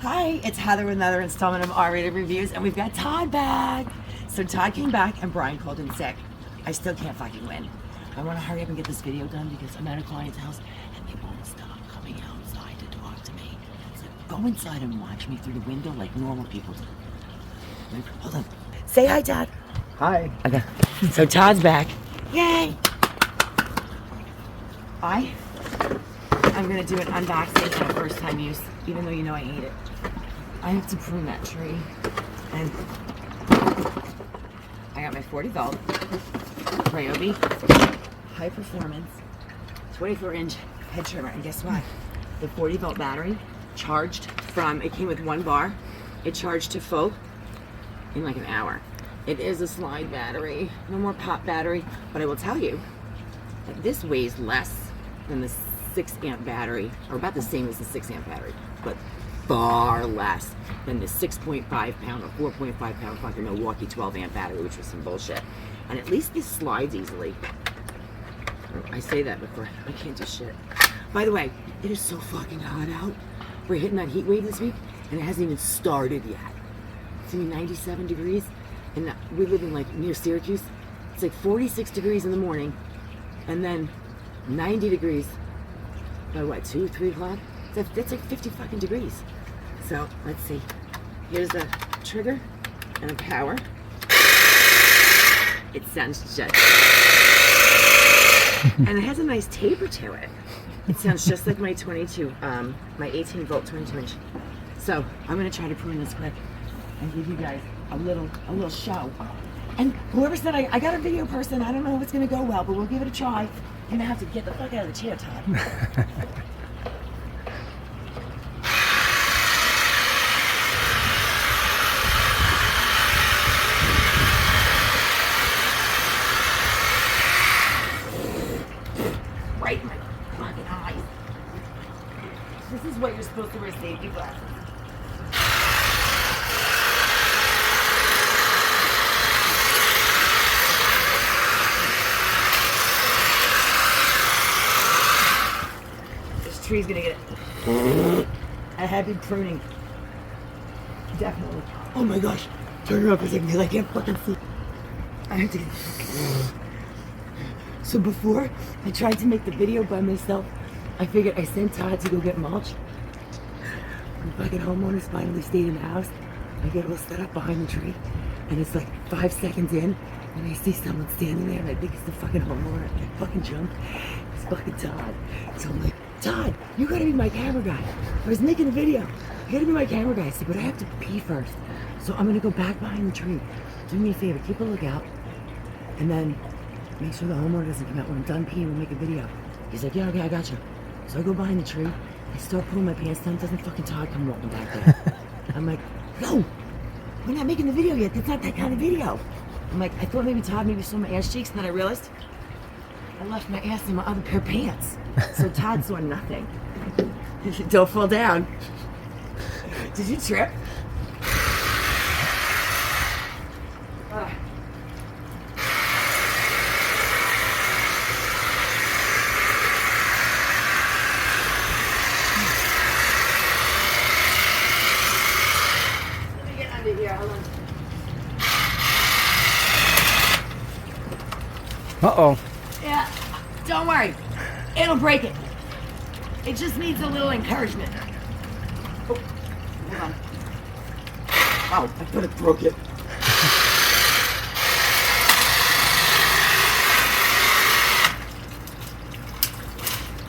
Hi, it's Heather with another installment of R-Rated Reviews, and we've got Todd back. So Todd came back and Brian called in sick. I still can't fucking win. I want to hurry up and get this video done because I'm at a client's house and they won't stop coming outside to talk to me. So go inside and watch me through the window like normal people do. Wait, hold on. Say hi, Todd. Hi. Okay. So Todd's back. Yay! I'm gonna do an unboxing and a first time use, even though you know I hate it. I have to prune that tree. And I got my 40 volt Ryobi high performance 24-inch head trimmer. And guess what? The 40 volt battery charged from, it came with 1 bar. It charged to full in like an hour. It is a slide battery, no more pop battery, but I will tell you that this weighs less than the 6 amp battery, or about the same as the 6 amp battery, but far less than the 6.5 pound or 4.5 pound fucking Milwaukee 12 amp battery, which was some bullshit. And at least this slides easily. I say that before, I can't do shit. By the way, it is so fucking hot out. We're hitting that heat wave this week, and it hasn't even started yet. It's gonna be 97 degrees, and we live in like near Syracuse. It's like 46 degrees in the morning, and then 90 degrees by what, 2, 3 o'clock? That's like 50 fucking degrees. So let's see. Here's the trigger and the power. It sounds just, and it has a nice taper to it. It sounds just like my 22, my 18 volt 22 inch. So I'm gonna try to prune this quick and give you guys a little show. And whoever said I got a video person, I don't know if it's gonna go well, but we'll give it a try. You're gonna have to get the fuck out of the chair, Todd. Right in my fucking eyes. This is what you're supposed to wear safety glasses. Tree's gonna get it. I have been pruning. Definitely. Oh my gosh. Turn around for a second because I can't fucking see. I have to get. So before I tried to make the video by myself, I figured I sent Todd to go get mulch. The fucking homeowners finally stayed in the house. I get all set up behind the tree, and it's like 5 seconds in, and I see someone standing there, and I think it's the fucking homeowner. I fucking jump. It's fucking Todd. So I'm like, Todd, you gotta be my camera guy. I was making a video. You gotta be my camera guy. I said, but I have to pee first. So I'm gonna go back behind the tree. Do me a favor, keep a lookout. And then make sure the homeowner doesn't come out. When I'm done peeing, we'll make a video. He's like, yeah, okay, I got you. So I go behind the tree. I start pulling my pants down. Doesn't fucking Todd come walking back there. I'm like, no, we're not making the video yet. That's not that kind of video. I'm like, I thought maybe Todd maybe saw my ass cheeks, and then I realized I left my ass in my other pair of pants. So Todd saw nothing. Don't fall down. Did you trip? Let me get under here. Hold on. Uh-oh. Yeah, don't worry. It'll break it. It just needs a little encouragement. Oh, hold on. Ow, I thought it broke it.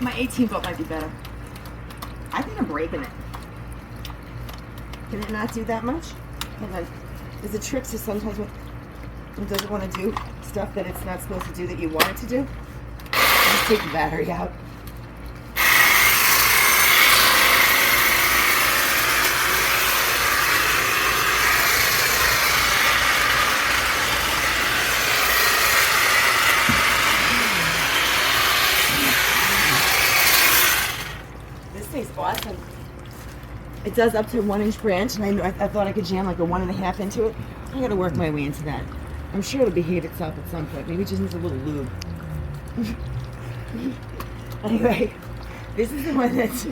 My 18 volt might be better. I think I'm breaking it. Can it not do that much? Hold on. There's a trick to sometimes when it doesn't want to do stuff that it's not supposed to do that you want it to do. Just take the battery out. This thing's awesome. It does up to a 1-inch branch, and I thought I could jam like a 1.5 into it. I gotta work my way into that. I'm sure it'll behave itself at some point. Maybe it just needs a little lube. Anyway, this is the one that's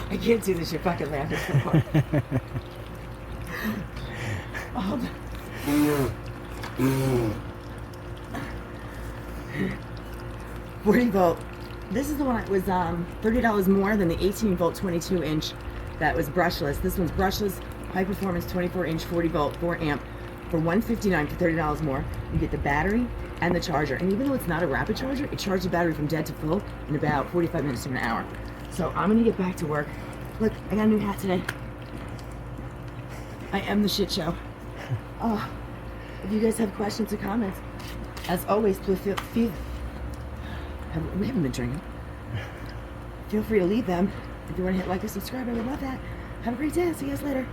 I can't do this. You're fucking laughing so hard. Hold on. 40 volt. This is the one that was $30 more than the 18 volt 22 inch that was brushless. This one's brushless, high performance 24 inch 40 volt 4 amp for $159 for $30 more. You get the battery and the charger. And even though it's not a rapid charger, it charges the battery from dead to full in about 45 minutes to an hour. So I'm gonna get back to work. Look, I got a new hat today. I am the shit show. Oh, if you guys have questions or comments, as always, please we haven't been drinking. Feel free to leave them. If you want to hit like or subscribe, I would love that. Have a great day. I'll see you guys later.